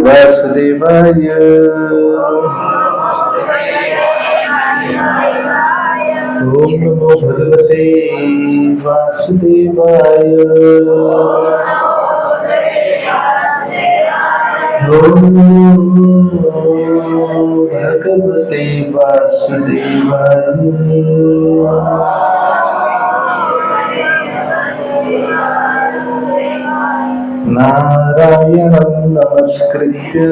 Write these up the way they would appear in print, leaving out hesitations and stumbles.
वासुदेवाय। ओम नमो भगवते वासुदेवाय। ओम नमो भगवते वासुदेवाय। नारायणं नमस्कृत्य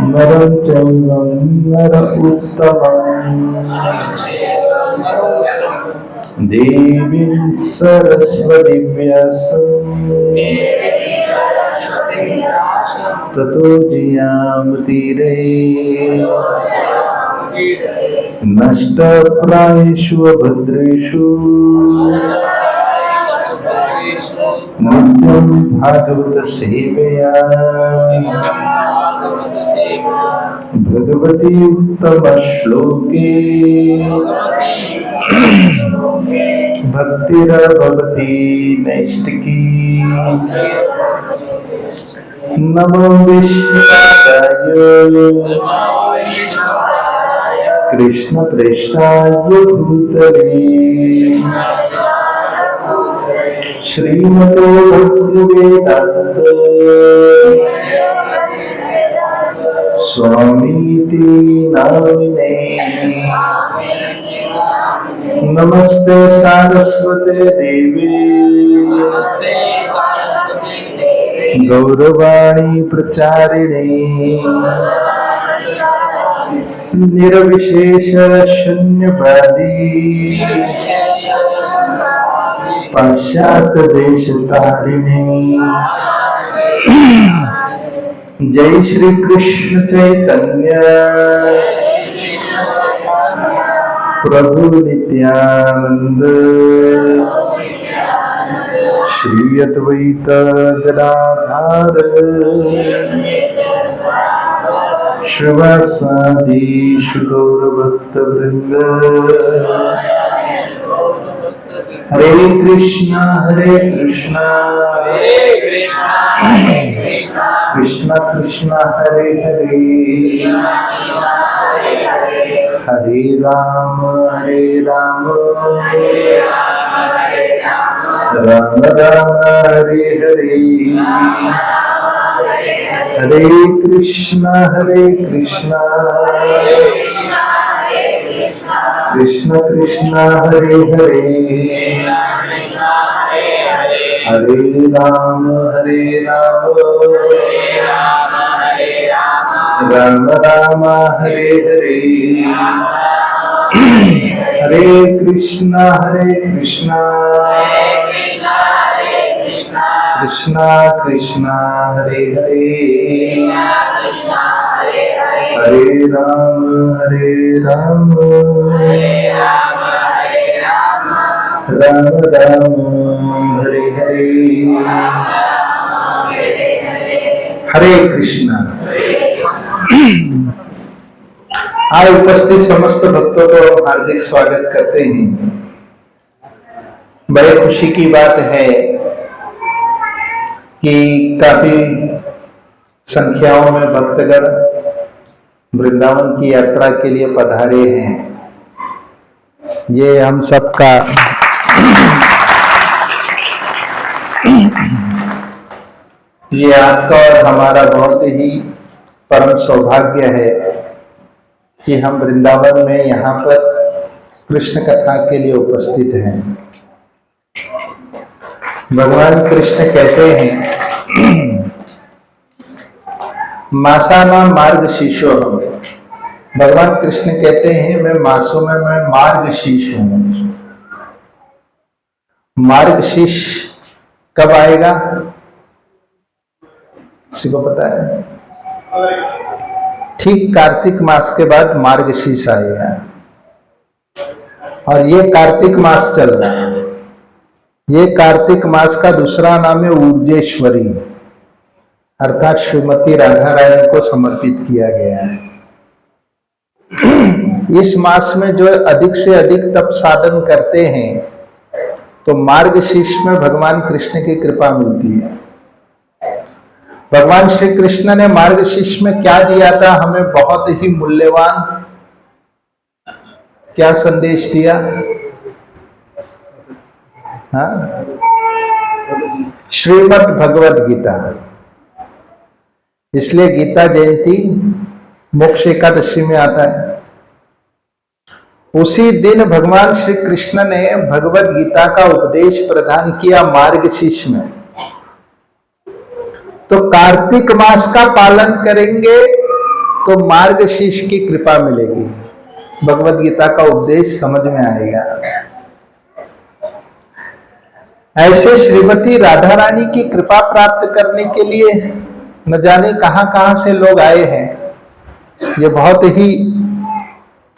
नरं चैव नरोत्तमं देवीं सरस्वतीं व्यासं ततो जयामुदीरये। नष्टप्रायेषु भद्रेषु नित्यं भागवत सेवया भगवती उत्तम श्लोके भक्तिर्भवति नैष्टिकी। नमो विष्णुपादाय कृष्ण प्रेष्ठाय भूतले श्रीमतो भक्तिवेदांत स्वामीति नामिने। नमस्ते सारस्वते देवी गौरवाणी प्रचारिणे निर्विशेष शून्यवादी पाश्चात्य देश तारिणे। जय श्री कृष्ण चैतन्य प्रभु नित्यानंद श्री अद्वैत गदाधर श्रीवासादि गौर भक्त वृंद। हरे कृष्णा कृष्णा कृष्णा हरे हरे हरे राम राम राम हरे हरे। हरे कृष्णा कृष्ण कृष्ण हरे हरे हरे राम राम राम हरे हरे। हरे कृष्णा कृष्ण कृष्ण हरे हरे हरे राम राम राम हरे हरे। हरे कृष्णा। आज उपस्थित समस्त भक्तों को हार्दिक स्वागत करते हैं। बड़े खुशी की बात है कि काफी संख्याओं में भक्तगण वृंदावन की यात्रा के लिए पधारे हैं। ये हम सबका ये आपका और हमारा बहुत ही परम सौभाग्य है कि हम वृंदावन में यहाँ पर कृष्ण कथा के लिए उपस्थित हैं। भगवान कृष्ण कहते हैं मासाना मार्गशीर्षो। भगवान कृष्ण कहते हैं मैं मासों में मैं मार्गशीर्ष हूं। मार्गशीर्ष कब आएगा किसी को पता है? ठीक कार्तिक मास के बाद मार्गशीर्ष आएगा और ये कार्तिक मास चल रहा है। ये कार्तिक मास का दूसरा नाम है ऊर्जेश्वरी, अर्थात श्रीमती राधा रानी को समर्पित किया गया है। इस मास में जो अधिक से अधिक तप साधन करते हैं तो मार्गशीर्ष में भगवान कृष्ण की कृपा मिलती है। भगवान श्री कृष्ण ने मार्गशीर्ष में क्या दिया था हमें? बहुत ही मूल्यवान क्या संदेश दिया? हाँ, श्रीमद् भगवद गीता। इसलिए गीता जयंती मोक्ष एकादशी में आता है। उसी दिन भगवान श्री कृष्ण ने भगवद गीता का उपदेश प्रदान किया मार्गशीर्ष में। तो कार्तिक मास का पालन करेंगे तो मार्गशीर्ष की कृपा मिलेगी, भगवद गीता का उपदेश समझ में आएगा। ऐसे श्रीमती राधा रानी की कृपा प्राप्त करने के लिए न जाने कहां कहां से लोग आए हैं। ये बहुत ही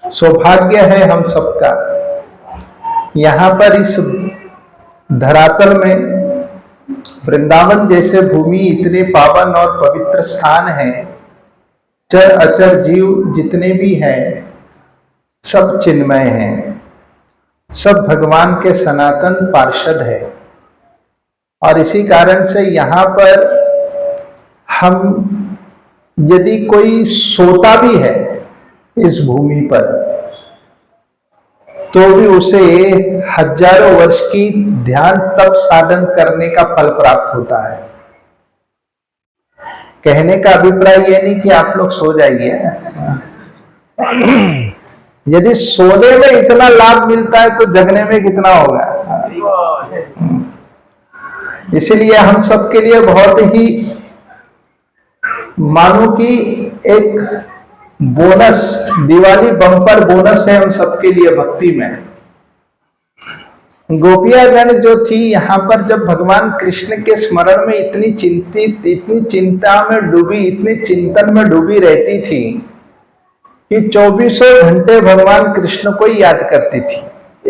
सौभाग्य है हम सबका। यहां पर इस धरातल में वृंदावन जैसे भूमि इतने पावन और पवित्र स्थान है। चर अचर जीव जितने भी हैं सब चिन्मय हैं, सब भगवान के सनातन पार्षद है। और इसी कारण से यहाँ पर हम यदि कोई सोता भी है इस भूमि पर तो भी उसे हजारों वर्ष की ध्यान तप साधन करने का फल प्राप्त होता है। कहने का अभिप्राय यह नहीं कि आप लोग सो जाइए। यदि सोने में इतना लाभ मिलता है तो जगने में कितना होगा। इसलिए हम सबके लिए बहुत ही मानो कि एक बोनस, दिवाली बम्पर बोनस है हम सबके लिए भक्ति में। गोपियागण जो थी यहाँ पर जब भगवान कृष्ण के स्मरण में इतनी चिंतित, इतनी चिंता में डूबी, इतने चिंतन में डूबी रहती थी कि 24 घंटे भगवान कृष्ण को ही याद करती थी।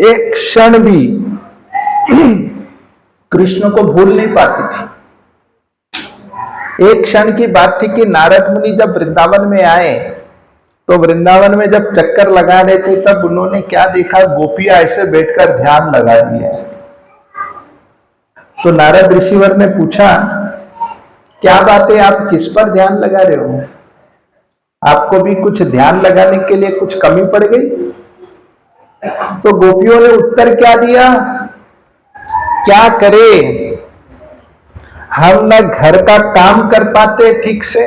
एक क्षण भी कृष्ण को भूल नहीं पाती थी। एक क्षण की बात थी कि नारद मुनि जब वृंदावन में आए तो वृंदावन में जब चक्कर लगा रहे थे तब उन्होंने क्या देखा, गोपियां ऐसे बैठकर ध्यान लगा दिया। तो नारद ऋषिवर ने पूछा, क्या बात है, आप किस पर ध्यान लगा रहे हो? आपको भी कुछ ध्यान लगाने के लिए कुछ कमी पड़ गई? तो गोपियों ने उत्तर क्या दिया, क्या करे, हम न घर का काम कर पाते ठीक से,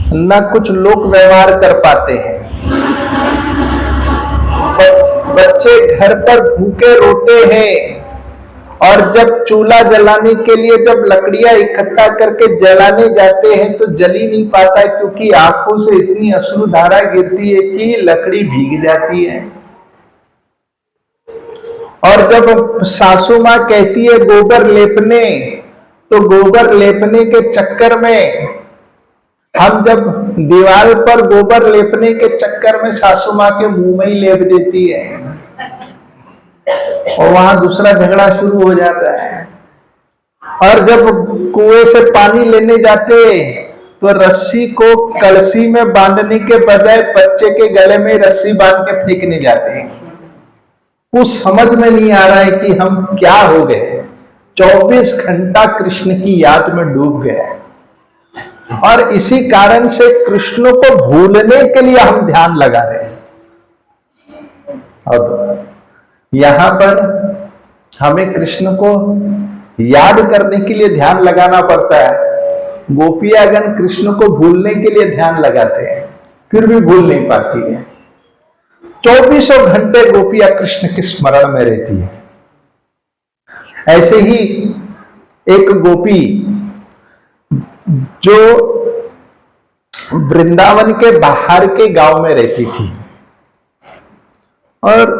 न कुछ लोक व्यवहार कर पाते हैं। बच्चे घर पर भूखे रोते हैं और जब चूल्हा जलाने के लिए जब लकड़ियां इकट्ठा करके जलाने जाते हैं तो जल ही नहीं पाता है, क्योंकि आंखों से इतनी अश्रुधारा गिरती है कि लकड़ी भीग जाती है। और जब सासू माँ कहती है गोबर लेपने, तो गोबर लेपने के चक्कर में हम जब दीवार पर गोबर लेपने के चक्कर में सासू माँ के मुंह में ही लेप देती है और वहां दूसरा झगड़ा शुरू हो जाता है। और जब कुएं से पानी लेने जाते तो रस्सी को कलसी में बांधने के बजाय बच्चे के गले में रस्सी बांध के फेंकने जाते हैं। कुछ समझ में नहीं आ रहा है कि हम क्या हो गए। 24 घंटा कृष्ण की याद में डूब गए और इसी कारण से कृष्ण को भूलने के लिए हम ध्यान लगा रहे हैं। अब यहां पर हमें कृष्ण को याद करने के लिए ध्यान लगाना पड़ता है। गोपियागण कृष्ण को भूलने के लिए ध्यान लगाते हैं, फिर भी भूल नहीं पाती है। 24 घंटे गोपियां कृष्ण के स्मरण में रहती है। ऐसे ही एक गोपी जो वृंदावन के बाहर के गांव में रहती थी और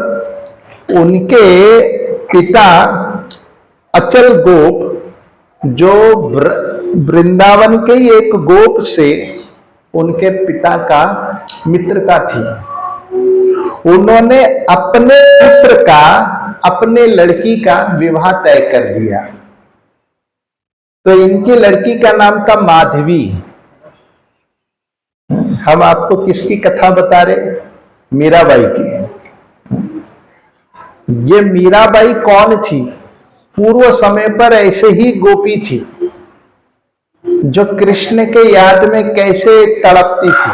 उनके पिता अचल गोप जो वृंदावन के ही एक गोप से उनके पिता का मित्रता थी, उन्होंने अपने पुत्र का, अपने लड़की का विवाह तय कर दिया। तो इनकी लड़की का नाम था माधवी। हम आपको किसकी कथा बता रहे? मीराबाई की। ये मीराबाई कौन थी? पूर्व समय पर ऐसे ही गोपी थी। जो कृष्ण के याद में कैसे तड़पती थी।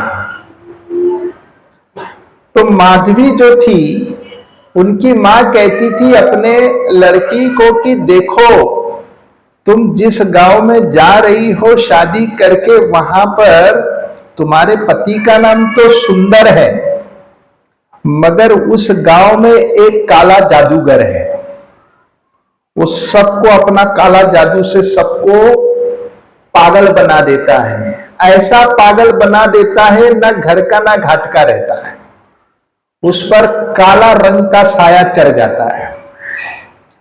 तो माधवी जो थी, उनकी मां कहती थी अपने लड़की को कि देखो, तुम जिस गांव में जा रही हो शादी करके, वहां पर तुम्हारे पति का नाम तो सुंदर है, मगर उस गांव में एक काला जादूगर है। वो सबको अपना काला जादू से सबको पागल बना देता है। ऐसा पागल बना देता है, ना घर का ना घाट का रहता है, उस पर काला रंग का साया चढ़ जाता है।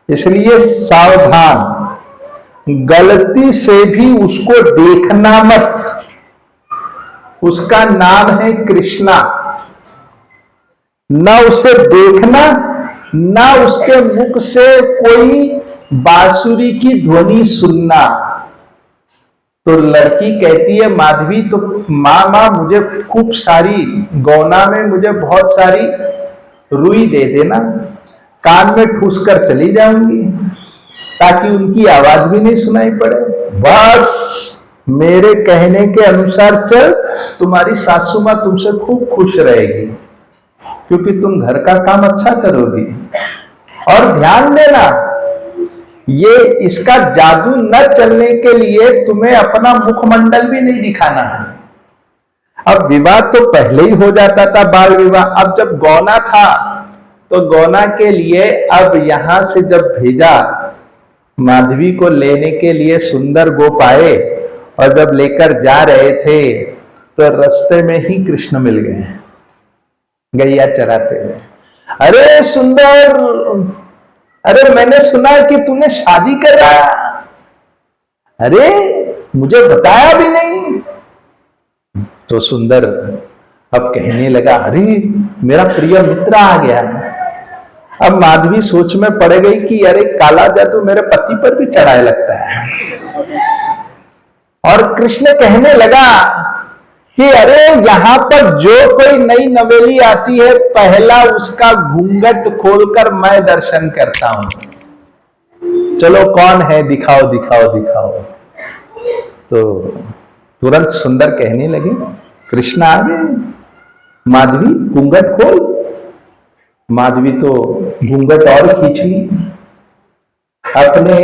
इसलिए सावधान, गलती से भी उसको देखना मत। उसका नाम है कृष्णा। ना उसे देखना, ना उसके मुख से कोई बांसुरी की ध्वनि सुनना। तो लड़की कहती है, माधवी, तो माँ मुझे खूब सारी गौना में मुझे बहुत सारी रुई दे देना, कान में ठूस कर चली जाऊंगी ताकि उनकी आवाज भी नहीं सुनाई पड़े। बस मेरे कहने के अनुसार चल, तुम्हारी सासू मां तुमसे खूब खुश रहेगी, क्योंकि तुम घर का काम अच्छा करोगी। और ध्यान देना, ये इसका जादू न चलने के लिए तुम्हें अपना मुखमंडल भी नहीं दिखाना है। अब विवाह तो पहले ही हो जाता था, बाल विवाह। अब जब गौना था तो गौना के लिए अब यहां से जब भेजा माधवी को लेने के लिए, सुंदर गोप आए, और जब लेकर जा रहे थे तो रास्ते में ही कृष्ण मिल गए गैया चराते हुए। अरे सुंदर, अरे मैंने सुना कि तूने शादी कर रहा, अरे मुझे बताया भी नहीं। तो सुंदर अब कहने लगा, अरे मेरा प्रिय मित्र आ गया। अब माधवी सोच में पड़ गई कि अरे काला जादू मेरे पति पर भी चढ़ाए लगता है। और कृष्ण कहने लगा कि अरे यहां पर जो कोई नई नवेली आती है, पहला उसका घूंघट खोलकर मैं दर्शन करता हूं। चलो कौन है, दिखाओ दिखाओ दिखाओ। तो तुरंत सुंदर कहने लगे, कृष्ण आ गए, माधवी घूंघट खोल। माधवी तो घूंघट और खींच ली, अपने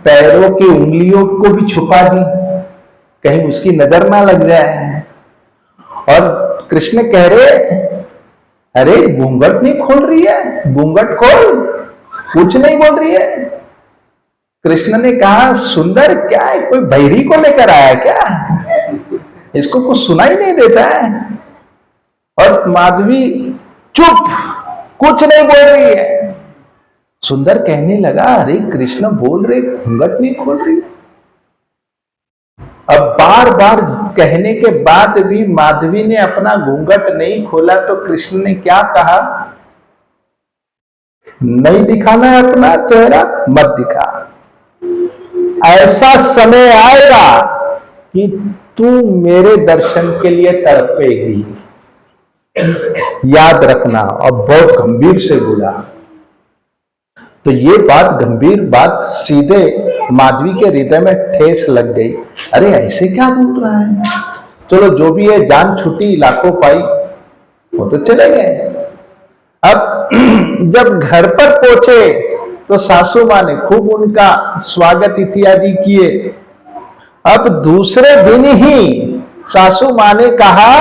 पैरों की उंगलियों को भी छुपा दी, कहीं उसकी नजर ना लग जाए। और कृष्ण कह रहे, अरे घूंघट नहीं खोल रही है, घूंघट खोल, कुछ नहीं बोल रही है। कृष्ण ने कहा, सुंदर क्या है, कोई बहरी को लेकर आया क्या, इसको कुछ सुनाई नहीं देता है। और माधवी चुप, कुछ नहीं बोल रही है। सुंदर कहने लगा, अरे कृष्ण बोल रहे, घूंघट नहीं खोल रही। अब बार बार कहने के बाद भी माधवी ने अपना घूंघट नहीं खोला, तो कृष्ण ने क्या कहा, नहीं दिखाना है अपना चेहरा, मत दिखा। ऐसा समय आएगा कि तू मेरे दर्शन के लिए तड़पेगी, याद रखना। और बहुत गंभीर से बोला। तो ये बात, गंभीर बात, सीधे माधवी के हृदय में ठेस लग गई। अरे ऐसे क्या बोल रहा है। चलो जो भी है, जान छुटी, लाखों पाई, वो तो चले गए। अब जब घर पर पहुंचे तो सासू मां ने खूब उनका स्वागत इत्यादि किए। अब दूसरे दिन ही सासू मां ने कहा,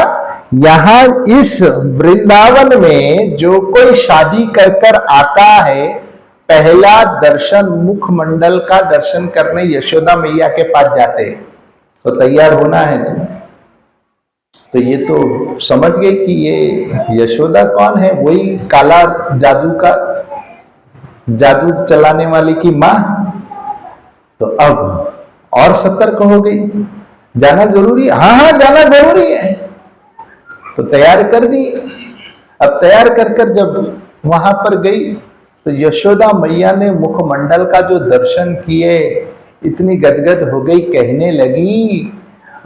यहां इस वृंदावन में जो कोई शादी कर कर आता है, पहला दर्शन मुखमंडल का दर्शन करने यशोदा मैया के पास जाते, तो तैयार होना है तुम। तो ये तो समझ गई कि ये यशोदा कौन है, वही काला जादू का, जादू चलाने वाले की मां। तो अब और सतर्क हो गई, जाना जरूरी है, हाँ जाना जरूरी है। तो तैयार कर दी। अब तैयार कर कर जब वहां पर गई तो यशोदा मैया ने मुखमंडल का जो दर्शन किए, इतनी गदगद हो गई, कहने लगी,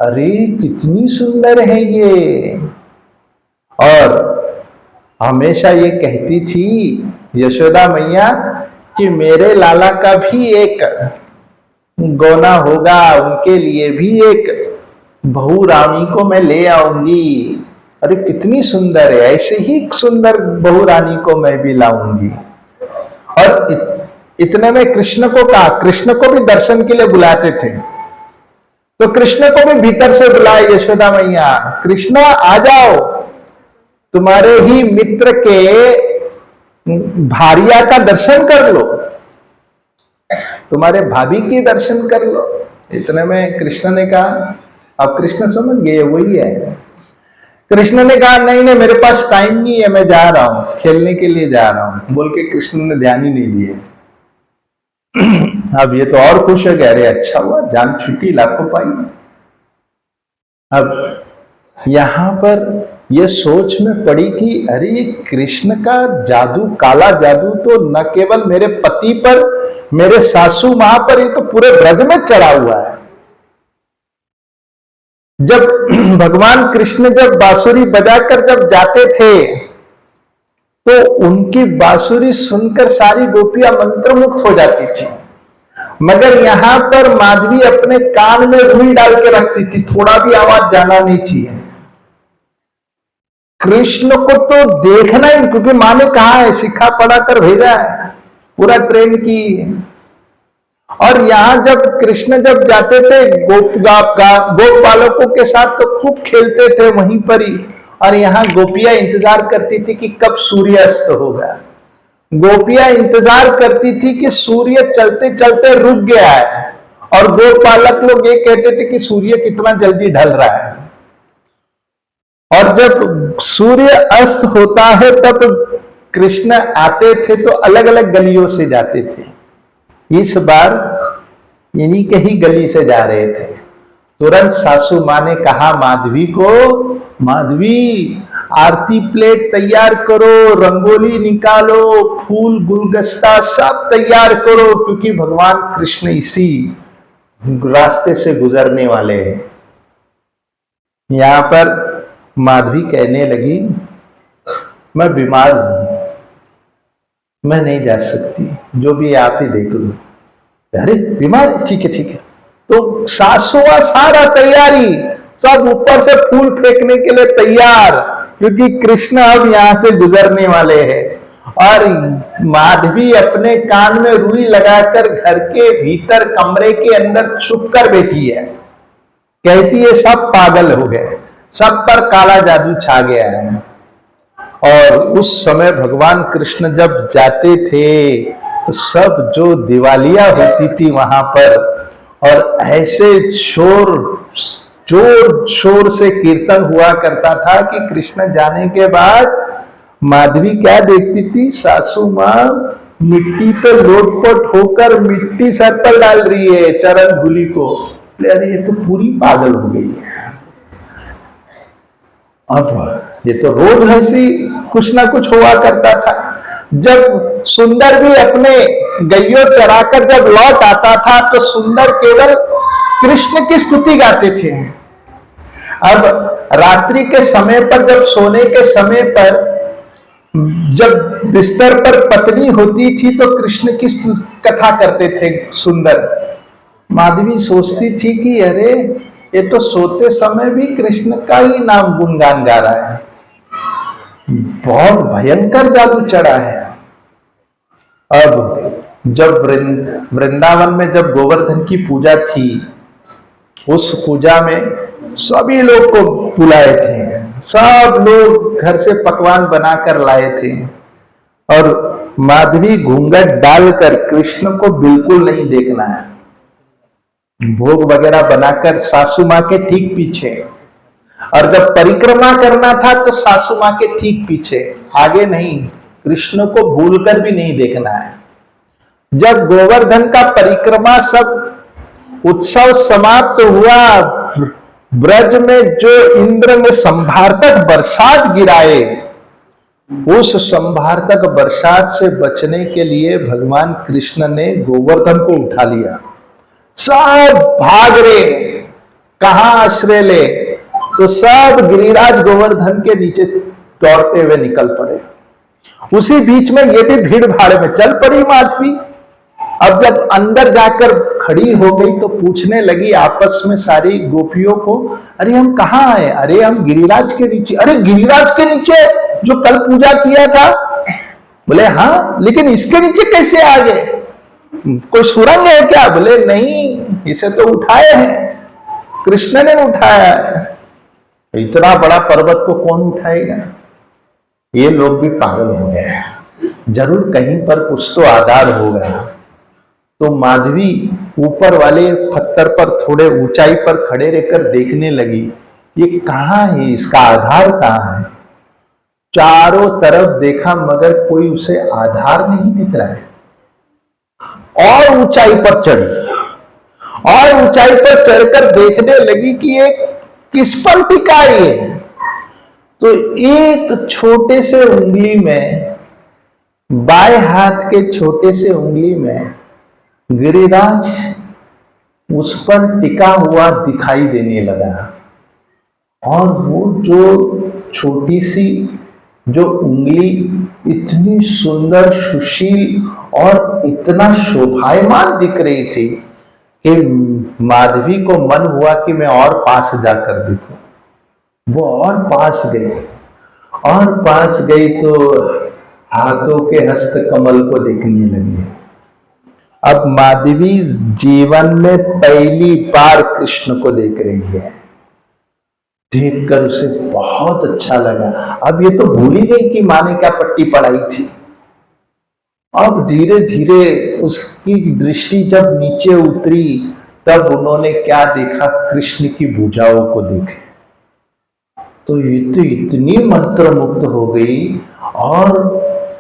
अरे कितनी सुंदर है ये। और हमेशा ये कहती थी यशोदा मैया कि मेरे लाला का भी एक गौना होगा उनके लिए भी एक बहू रानी को मैं ले आऊंगी। अरे कितनी सुंदर है, ऐसे ही सुंदर बहू रानी को मैं भी लाऊंगी। और इतने में कृष्ण को कहा, कृष्ण को भी दर्शन के लिए बुलाते थे, तो कृष्ण को भी भीतर से बुलाए यशोदा मैया, कृष्णा आ जाओ, तुम्हारे ही मित्र के भारिया का दर्शन कर लो, तुम्हारे भाभी की दर्शन कर लो। इतने में कृष्ण ने कहा, अब कृष्ण समझ गए वही है। कृष्ण ने कहा नहीं नहीं मेरे पास टाइम नहीं है, मैं जा रहा हूं, खेलने के लिए जा रहा हूं, बोल के कृष्ण ने ध्यान ही नहीं दिए। अब ये तो और खुश हो गया, अरे अच्छा हुआ, जान छुट्टी लाखों पाई। अब यहां पर ये सोच में पड़ी कि अरे ये कृष्ण का जादू, काला जादू तो न केवल मेरे पति पर, मेरे सासू मां पर, ये तो पूरे ब्रज में चढ़ा हुआ है। जब भगवान कृष्ण जब बांसुरी बजाकर जब जाते थे तो उनकी बांसुरी सुनकर सारी गोपियां मंत्रमुग्ध हो जाती थी, मगर यहां पर माधवी अपने कान में रुई डाल के रखती थी, थोड़ा भी आवाज जाना नहीं चाहिए। कृष्ण को तो देखना ही, क्योंकि मां ने कहा है, सिखा पढ़ा कर भेजा है, पूरा ट्रेन की। और यहां जब कृष्ण जब जाते थे गोप बालकों के साथ तो खूब खेलते थे वहीं पर ही, और यहां गोपियां इंतजार करती थी कि कब सूर्यास्त होगा। गोपियां इंतजार करती थी कि सूर्य चलते चलते रुक गया है, और गोप बालक लोग ये कहते थे कि सूर्य कितना जल्दी ढल रहा है। और जब सूर्य अस्त होता है तब कृष्ण आते थे तो अलग अलग गलियों से जाते थे। इस बार इन्हीं के ही गली से जा रहे थे। तुरंत सासू मां ने कहा माधवी को, माधवी आरती प्लेट तैयार करो, रंगोली निकालो, फूल गुलदस्ता सब तैयार करो, क्योंकि भगवान कृष्ण इसी रास्ते से गुजरने वाले हैं। यहां पर माधवी कहने लगी मैं बीमार हूं, मैं नहीं जा सकती, जो भी आप ही देख लो। अरे बीमार, ठीक है ठीक है। तो सासुआ सारा तैयारी, सब ऊपर से फूल फेंकने के लिए तैयार, क्योंकि कृष्ण अब यहां से गुजरने वाले हैं। और माधवी अपने कान में रुई लगाकर घर के भीतर कमरे के अंदर छुप कर बैठी है, कहती है सब पागल हो गए, सब पर काला जादू छा गया है। और उस समय भगवान कृष्ण जब जाते थे तो सब जो दिवालियां होती थी वहां पर, और ऐसे जोर शोर से कीर्तन हुआ करता था कि कृष्ण जाने के बाद माधवी क्या देखती थी, सासू मां मिट्टी पे लोटपोट होकर मिट्टी सर पर डाल रही है चरण धूलि को। अरे ये तो पूरी पागल हो गई है। अब ये तो रोज ऐसी कुछ ना कुछ हुआ करता था। जब सुंदर भी अपने गैयों चराकर जब लौट आता था तो सुंदर केवल कृष्ण की स्तुति गाते थे। अब रात्रि के समय पर, जब सोने के समय पर, जब बिस्तर पर पत्नी होती थी तो कृष्ण की कथा करते थे सुंदर। माधवी सोचती थी कि अरे ये तो सोते समय भी कृष्ण का ही नाम गुणगान गा रहा है, बहुत भयंकर जादू चढ़ा है। अब जब वृंदावन में जब गोवर्धन की पूजा थी, उस पूजा में सभी लोग को बुलाए थे, सब लोग घर से पकवान बनाकर लाए थे, और माधवी घूंघट डालकर कृष्ण को बिल्कुल नहीं देखना है, भोग वगैरह बनाकर सासू मां के ठीक पीछे, और जब परिक्रमा करना था तो सासू मां के ठीक पीछे, आगे नहीं, कृष्ण को भूलकर भी नहीं देखना है। जब गोवर्धन का परिक्रमा सब उत्सव समाप्त हुआ, ब्रज में जो इंद्र ने संभारतक बरसात गिराए, उस संभारतक बरसात से बचने के लिए भगवान कृष्ण ने गोवर्धन को उठा लिया। सब भाग रहे, कहां आश्रय ले, तो सब गिरिराज गोवर्धन के नीचे दौड़ते हुए निकल पड़े। उसी बीच में ये भी भीड़ भाड़ में चल पड़ी माधवी। अब जब अंदर जाकर खड़ी हो गई तो पूछने लगी आपस में सारी गोपियों को, अरे हम कहाँ आए? अरे हम गिरिराज के नीचे। अरे गिरिराज के नीचे जो कल पूजा किया था? बोले हाँ, लेकिन इसके नीचे कैसे आ गए? कोई सुरंग है क्या? बोले नहीं, इसे तो उठाए हैं, कृष्ण ने उठाया है। इतना बड़ा पर्वत को कौन उठाएगा? ये लोग भी पागल हो गए, जरूर कहीं पर कुछ तो आधार होगा। तो माधवी ऊपर वाले पत्थर पर थोड़े ऊंचाई पर खड़े रहकर देखने लगी, ये कहाँ है, इसका आधार कहाँ है? चारों तरफ देखा मगर कोई उसे आधार नहीं दिख रहा है। और ऊंचाई पर चढ़ी और ऊंचाई पर चढ़कर देखने लगी कि ये किस पर टिका है। तो एक छोटे से उंगली में, बाएं हाथ के छोटे से उंगली में गिरिराज उस पर टिका हुआ दिखाई देने लगा। और वो जो छोटी सी जो उंगली इतनी सुंदर, सुशील और इतना शोभायमान दिख रही थी कि माधवी को मन हुआ कि मैं और पास जाकर देखूं। वो और पास गई तो हाथों के हस्त कमल को देखने लगी। अब माधवी जीवन में पहली बार कृष्ण को देख रही है। देखकर उसे बहुत अच्छा लगा। अब ये तो भूल ही गई कि माँ ने क्या पट्टी पढ़ाई थी। अब धीरे धीरे उसकी दृष्टि जब नीचे उतरी तब उन्होंने क्या देखा? कृष्ण की भुजाओं को देखे। तो ये तो इतनी मंत्रमुग्ध हो गई और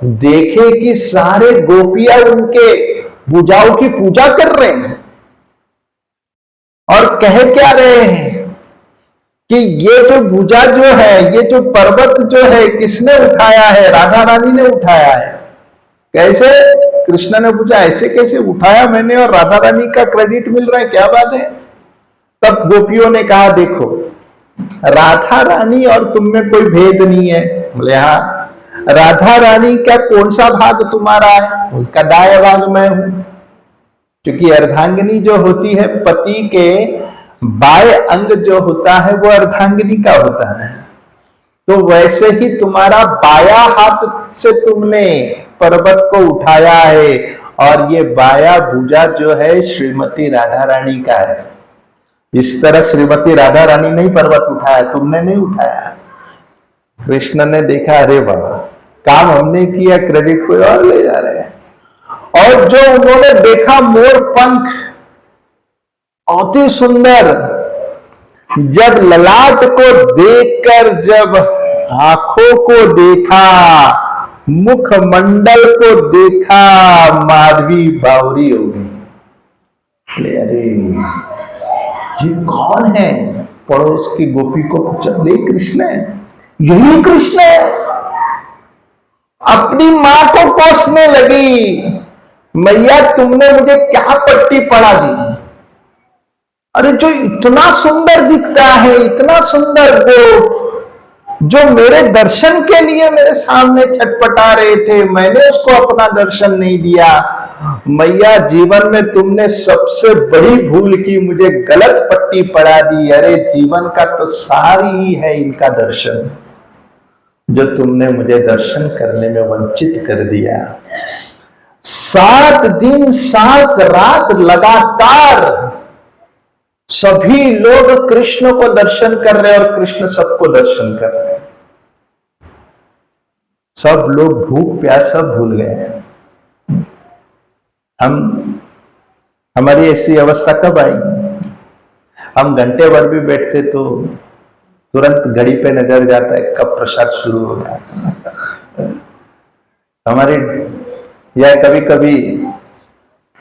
देखे कि सारे गोपियां उनके भुजाओं की पूजा कर रहे हैं और कह क्या रहे हैं कि ये जो भुजा जो है, ये जो पर्वत जो है, किसने उठाया है? राधा रानी ने उठाया है। कैसे? कृष्ण ने पूछा, ऐसे कैसे उठाया मैंने और राधा रानी का क्रेडिट मिल रहा है, क्या बात है? तब गोपियों ने कहा, देखो राधा रानी और तुम में कोई भेद नहीं है। बोले हाँ। राधा रानी का कौन सा भाग तुम्हारा है? उसका दाया भाग मैं हूं, क्योंकि अर्धांगिनी जो होती है पति के बाएं अंग जो होता है वो अर्धांगिनी का होता है। तो वैसे ही तुम्हारा बाया हाथ से तुमने पर्वत को उठाया है और ये बाया भुजा जो है श्रीमती राधा रानी का है। इस तरह श्रीमती राधा रानी ने ही पर्वत उठाया, तुमने नहीं उठाया। कृष्ण ने देखा, अरे वाह, काम हमने किया, क्रेडिट कोई और ले जा रहे हैं। और जो उन्होंने देखा मोर पंख अति सुंदर, जब ललाट को देखकर, जब आंखों को देखा, मुखमंडल को देखा, माधवी बावरी हो गई। अरे ये कौन है? पड़ोस की गोपी को पूछा, ले कृष्ण है, यही कृष्ण है। अपनी मां को कोसने लगी, मैया तुमने मुझे क्या पट्टी पढ़ा दी? अरे जो इतना सुंदर दिखता है, इतना सुंदर जो मेरे दर्शन के लिए मेरे सामने छटपटा रहे थे, मैंने उसको अपना दर्शन नहीं दिया। मैया जीवन में तुमने सबसे बड़ी भूल की, मुझे गलत पट्टी पढ़ा दी। अरे जीवन का तो सार ही है इनका दर्शन, जो तुमने मुझे दर्शन करने में वंचित कर दिया। 7 दिन 7 रात लगातार सभी लोग कृष्ण को दर्शन कर रहे और कृष्ण सबको दर्शन कर रहे। सब लोग भूख प्यास सब भूल गए हैं। हमारी ऐसी अवस्था कब आई? हम घंटे भर भी बैठते तो तुरंत घड़ी पे नजर जाता है कब प्रसाद शुरू हो गया। हमारी या कभी कभी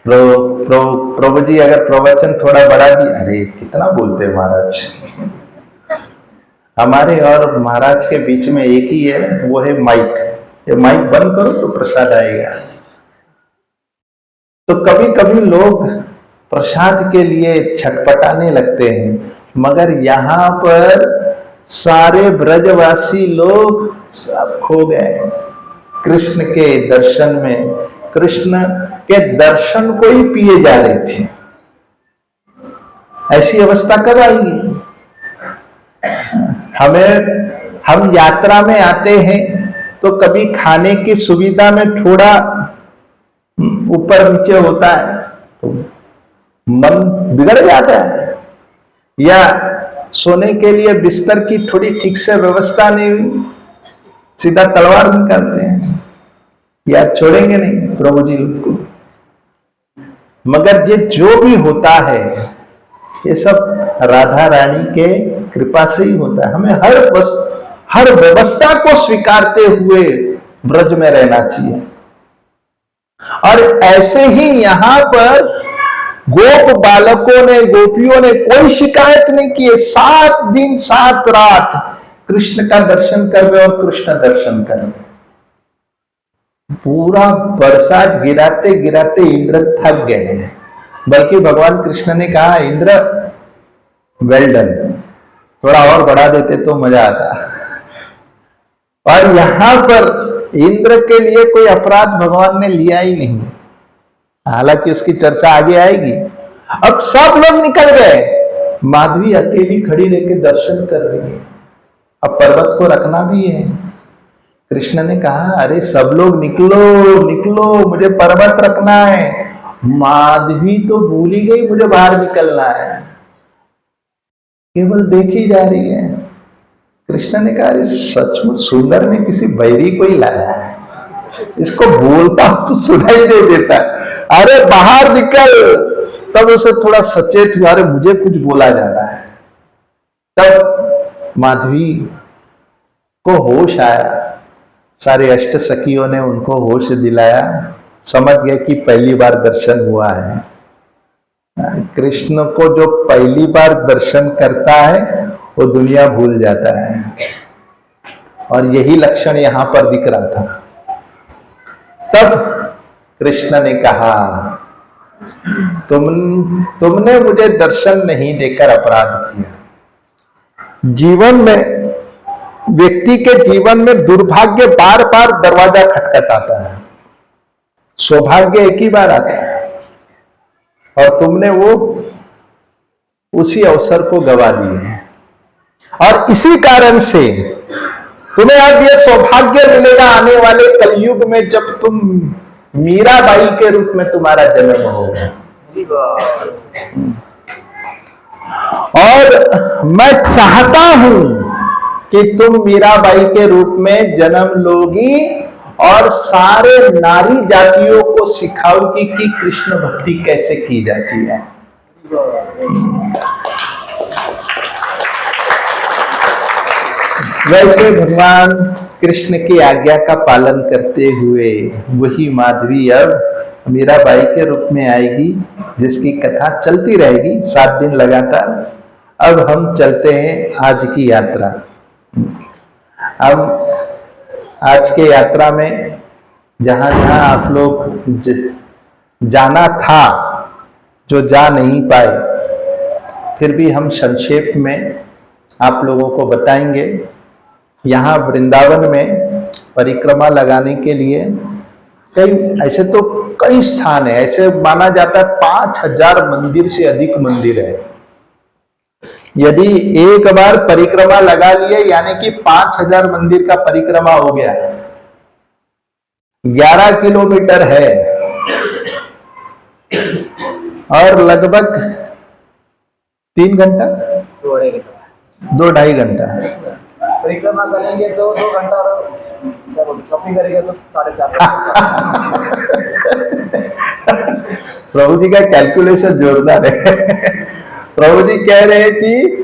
प्रभु जी अगर प्रवचन थोड़ा बढ़ा दिया, अरे कितना बोलते हैं महाराज। हमारे और महाराज के बीच में एक ही है, वो है माइक। ये माइक बंद करो तो प्रसाद आएगा। तो कभी कभी लोग प्रसाद के लिए छटपटाने लगते हैं, मगर यहाँ पर सारे ब्रजवासी लोग सब खो गए कृष्ण के दर्शन में। कृष्ण के दर्शन को ही पिए जा रहे थे। ऐसी अवस्था कब आएगी? हम यात्रा में आते हैं तो कभी खाने की सुविधा में थोड़ा ऊपर नीचे होता है तो मन बिगड़ जाता है, या सोने के लिए बिस्तर की थोड़ी ठीक से व्यवस्था नहीं हुई, सीधा तलवार निकालते हैं, या छोड़ेंगे नहीं प्रभु जी को। मगर ये जो भी होता है ये सब राधा रानी के कृपा से ही होता है। हमें हर व्यवस्था को स्वीकारते हुए ब्रज में रहना चाहिए। और ऐसे ही यहां पर गोप बालकों ने, गोपियों ने कोई शिकायत नहीं की। 7 दिन 7 रात कृष्ण का दर्शन कर रहे और कृष्ण दर्शन कर रहे। पूरा बरसात गिराते गिराते इंद्र थक गए हैं, बल्कि भगवान कृष्ण ने कहा, इंद्र वेल डन, थोड़ा और बढ़ा देते तो मजा आता। और यहां पर इंद्र के लिए कोई अपराध भगवान ने लिया ही नहीं, हालांकि उसकी चर्चा आगे आएगी। अब सब लोग निकल गए, माधवी अकेली खड़ी रह के दर्शन कर रही है। अब पर्वत को रखना भी है। कृष्ण ने कहा, अरे सब लोग निकलो निकलो, मुझे पर्वत रखना है। माधवी तो भूल ही गई मुझे बाहर निकलना है, केवल देखी जा रही है। कृष्ण ने कहा, अरे सचमुच सुंदर ने किसी बैरी को ही लाया है, इसको बोलता तो सुनाई दे देता। अरे बाहर निकल। तब उसे थोड़ा सचेत हुआ, अरे मुझे कुछ बोला जा रहा है। तब माधवी को होश आया, सारे अष्ट सखियों ने उनको होश दिलाया, समझ गए कि पहली बार दर्शन हुआ है। कृष्ण को जो पहली बार दर्शन करता है वो दुनिया भूल जाता है, और यही लक्षण यहां पर दिख रहा था। तब कृष्ण ने कहा, तुमने मुझे दर्शन नहीं देकर अपराध किया। जीवन में, व्यक्ति के जीवन में दुर्भाग्य बार बार दरवाजा खटखटाता है, सौभाग्य एक ही बार आता है, और तुमने वो उसी अवसर को गवा दिए हैं। और इसी कारण से तुम्हें अब यह सौभाग्य मिलेगा आने वाले कलयुग में, जब तुम मीराबाई के रूप में तुम्हारा जन्म होगा। और मैं चाहता हूं कि तुम मीराबाई के रूप में जन्म लोगी और सारे नारी जातियों को सिखाओगी कि कृष्ण भक्ति कैसे की जाती है। वैसे भगवान कृष्ण की आज्ञा का पालन करते हुए वही माधवी अब मीराबाई के रूप में आएगी, जिसकी कथा चलती रहेगी 7 दिन लगातार। अब हम चलते हैं आज की यात्रा। अब आज के यात्रा में जहां जहां आप लोग जाना था, जो जा नहीं पाए, फिर भी हम संक्षेप में आप लोगों को बताएंगे। यहाँ वृंदावन में परिक्रमा लगाने के लिए ऐसे तो कई स्थान है। ऐसे माना जाता है 5000 मंदिर से अधिक मंदिर है। यदि एक बार परिक्रमा लगा लिए यानी कि 5000 मंदिर का परिक्रमा हो गया। 11 किलोमीटर है और लगभग 3 घंटा 2-2.5 घंटा परिक्रमा करेंगे तो 2 घंटा, और शॉपिंग करेंगे तो 4.5। प्रभु जी का कैलकुलेशन जोरदार है। प्रभु जी कह रहे कि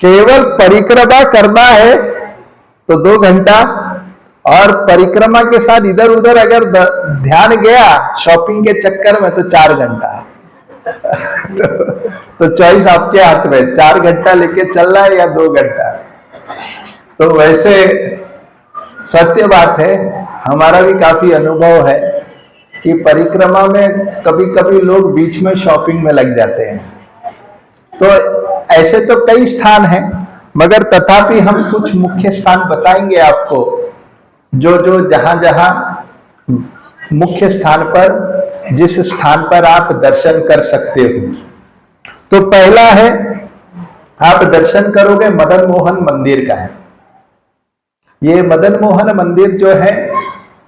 केवल परिक्रमा करना है तो 2 घंटा, और परिक्रमा के साथ इधर उधर अगर ध्यान गया शॉपिंग के चक्कर में तो 4 घंटा। तो चॉइस आपके हाथ में, 4 घंटा लेके चलना है या 2 घंटा। तो वैसे सत्य बात है, हमारा भी काफी अनुभव है कि परिक्रमा में कभी कभी लोग बीच में शॉपिंग में लग जाते हैं। तो ऐसे तो कई स्थान हैं, मगर तथापि हम कुछ मुख्य स्थान बताएंगे आपको, जो जहां जहां मुख्य स्थान पर, जिस स्थान पर आप दर्शन कर सकते हो। तो पहला है, आप दर्शन करोगे मदन मोहन मंदिर का है। ये मदन मोहन मंदिर जो है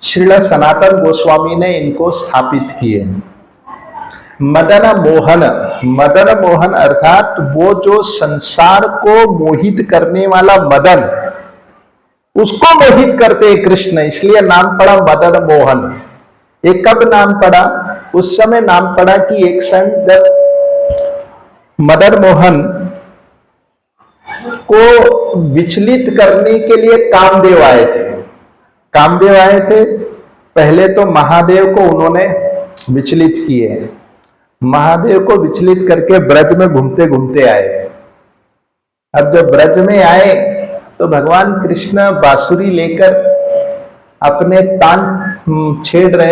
श्रील सनातन गोस्वामी ने इनको स्थापित किए। मदन मोहन अर्थात वो जो संसार को मोहित करने वाला मदन, उसको मोहित करते कृष्ण, इसलिए नाम पड़ा मदन मोहन। ये कब नाम पड़ा? उस समय नाम पड़ा कि एक संत मदन मोहन को विचलित करने के लिए कामदेव आए थे। कामदेव आए थे, पहले तो महादेव को उन्होंने विचलित किए। महादेव को विचलित करके ब्रज में घूमते घूमते आए। अब जब ब्रज में आए तो भगवान कृष्ण बांसुरी लेकर अपने तान छेड़ रहे